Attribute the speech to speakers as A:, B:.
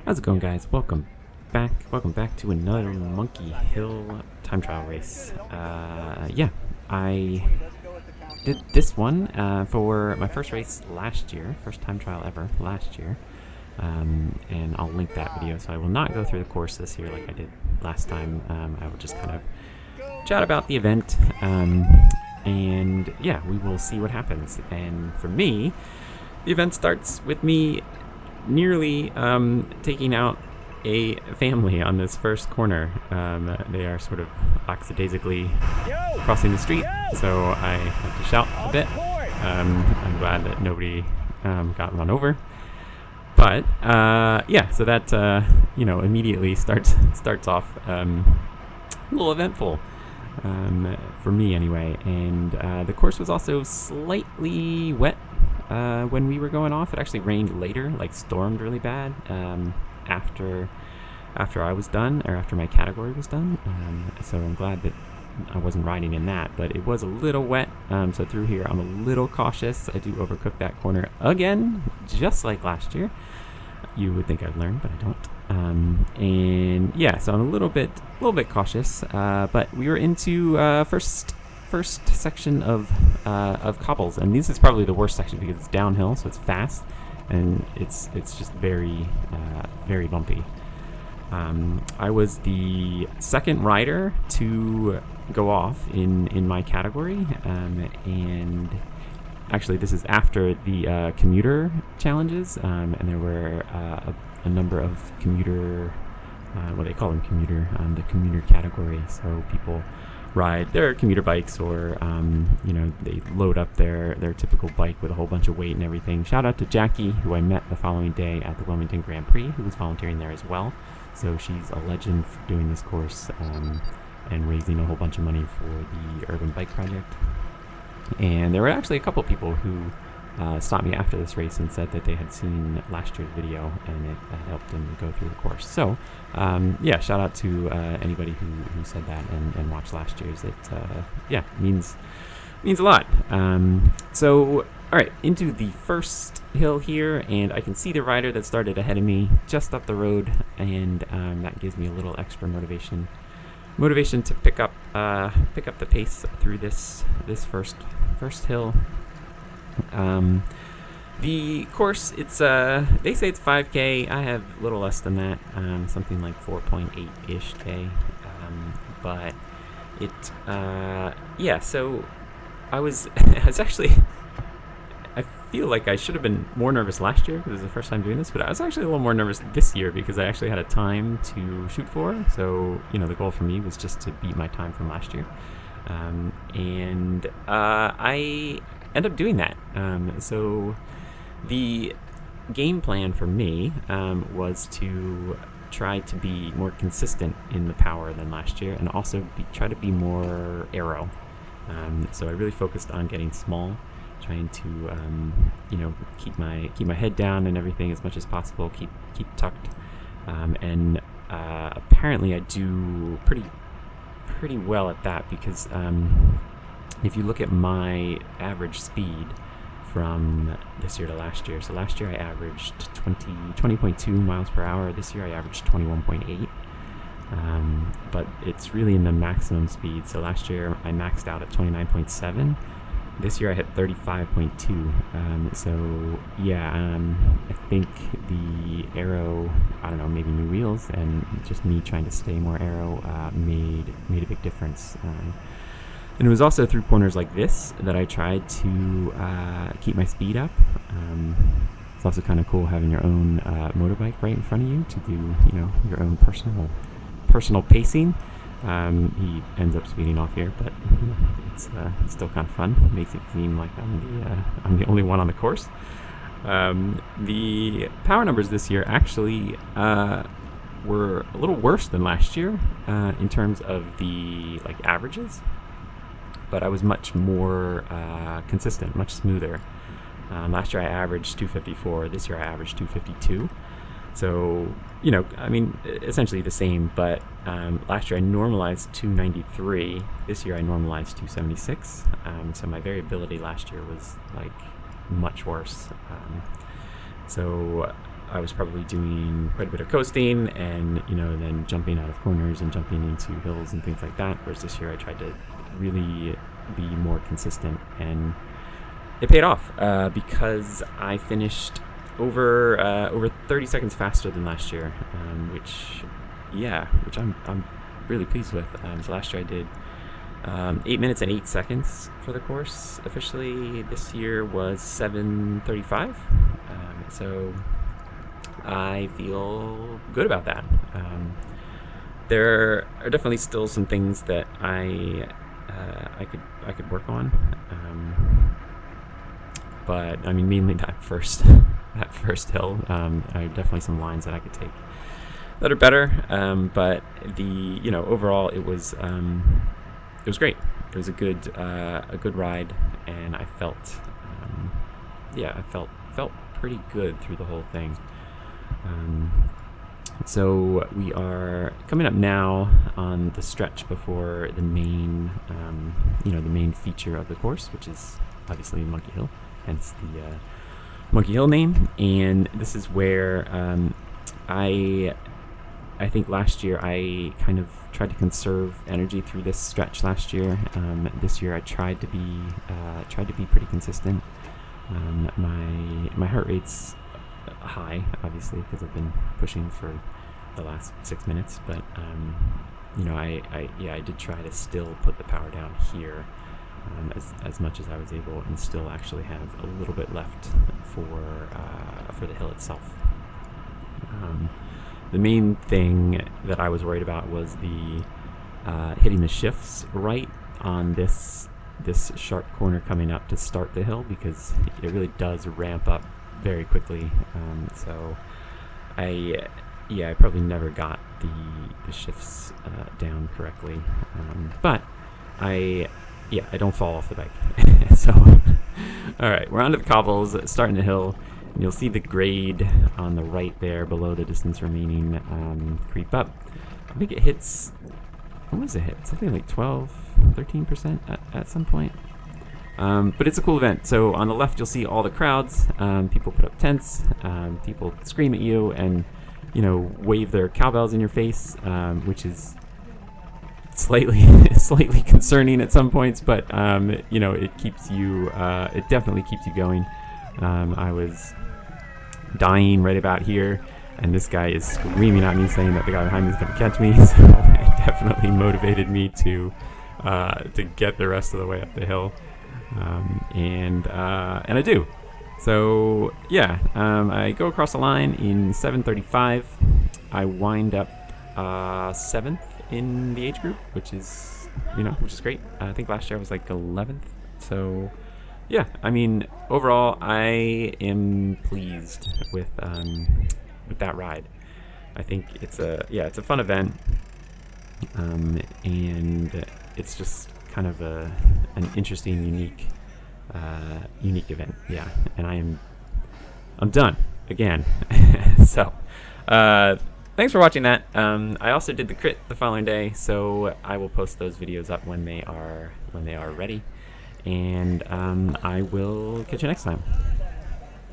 A: How's it going, guys? Welcome back to another Monkey Hill time trial race. Yeah, I did this one for my first race last year, first time trial ever last year, and I'll link that video. So I will not go through the course this year like I did last time. I will just kind of chat about the event, and yeah, we will see what happens. And for me, the event starts with me nearly taking out a family on this first corner. They are sort of lackadaisically crossing the street, so I have to shout a bit. I'm glad that nobody got run over. But yeah, so that immediately starts off a little eventful for me anyway. And the course was also slightly wet when we were going off. It actually rained later, like stormed really bad after I was done, or after my category was done. So I'm glad that I wasn't riding in that, but it was a little wet. So through here, I'm a little cautious. I do overcook that corner again, just like last year. You would think I'd learn, but I don't. And yeah, so I'm a little bit cautious. But we were into first section of cobbles, and this is probably the worst section because it's downhill, so it's fast, and it's just very bumpy. I was the second rider to go off in my category, and actually this is after the commuter challenges, and there were a number of commuter, what they call them, commuter, the commuter category. So people ride their commuter bikes, or they load up their typical bike with a whole bunch of weight and everything. Shout out to Jackie, who I met the following day at the Wilmington Grand Prix, who was volunteering there as well. So she's a legend for doing this course and raising a whole bunch of money for the Urban Bike Project. And there were actually a couple people who stopped me after this race and said that they had seen last year's video and it helped them go through the course. So yeah, shout out to anybody who said that and watched last year's. It means a lot. So all right, into the first hill here, and I can see the rider that started ahead of me just up the road, and that gives me a little extra motivation to pick up the pace through this first hill. The course, it's they say it's 5K. I have a little less than that, something like 4.8-ish K. But it, yeah. So I was actually. I feel like I should have been more nervous last year because it was the first time doing this, but I was actually a little more nervous this year because I actually had a time to shoot for. So, the goal for me was just to beat my time from last year. And I ended up doing that. So the game plan for me was to try to be more consistent in the power than last year, and also try to be more aero. So I really focused on getting small, trying to keep my head down and everything as much as possible, keep tucked, and apparently I do pretty well at that, because if you look at my average speed from this year to last year, so last year I averaged 20.2 miles per hour. This year I averaged 21.8. But it's really in the maximum speed. So last year I maxed out at 29.7. This year I hit 35.2. So yeah, I think the aero, I don't know, maybe new wheels and just me trying to stay more aero made a big difference. And it was also through corners like this that I tried to keep my speed up. It's also kind of cool having your own motorbike right in front of you to do, your own personal pacing. He ends up speeding off here, but it's still kind of fun. It makes it seem like I'm the only one on the course. The power numbers this year actually were a little worse than last year in terms of the averages, but I was much more consistent, much smoother. Last year I averaged 254. This year I averaged 252. So, essentially the same, but last year I normalized 293. This year I normalized 276. So my variability last year was much worse. So I was probably doing quite a bit of coasting and, then jumping out of corners and jumping into hills and things like that. Whereas this year I tried to really be more consistent, and it paid off because I finished over 30 seconds faster than last year, which I'm really pleased with. So last year I did 8 minutes and 8 seconds for the course officially. This year was 7:35. So I feel good about that. There are definitely still some things that I could work on, but I mean mainly that first hill. I have definitely some lines that I could take that are better, but overall it was great. It was a good ride, and I felt pretty good through the whole thing. So we are coming up now on the stretch before the main, the main feature of the course, which is obviously Monkey Hill, hence the Monkey Hill name. And this is where I think last year I kind of tried to conserve energy through this stretch last year. This year I tried to be pretty consistent. My heart rate's high, obviously, because I've been pushing for the last 6 minutes, but I did try to still put the power down here as much as I was able, and still actually have a little bit left for the hill itself. The main thing that I was worried about was the hitting the shifts right on this sharp corner coming up to start the hill, because it really does ramp up very quickly. So I probably never got the shifts down correctly, but I don't fall off the bike. So all right, we're onto the cobbles, starting the hill, and you'll see the grade on the right there below the distance remaining creep up. I think it hits, what was it hit? Something like 13% at some point. But it's a cool event. So on the left, you'll see all the crowds. People put up tents. People scream at you and, wave their cowbells in your face, which is slightly concerning at some points. But it keeps you. It definitely keeps you going. I was dying right about here, and this guy is screaming at me, saying that the guy behind me is going to catch me. So it definitely motivated me to get the rest of the way up the hill. And I do. So yeah, I go across the line in 7:35. I wind up 7th in the age group, which is great. I think last year I was like 11th. So yeah, I mean overall I am pleased with that ride. I think it's a fun event, and it's just kind of an interesting, unique event. Yeah, and I'm done again. So thanks for watching that. I also did the crit the following day, so I will post those videos up when they are ready, and I will catch you next time.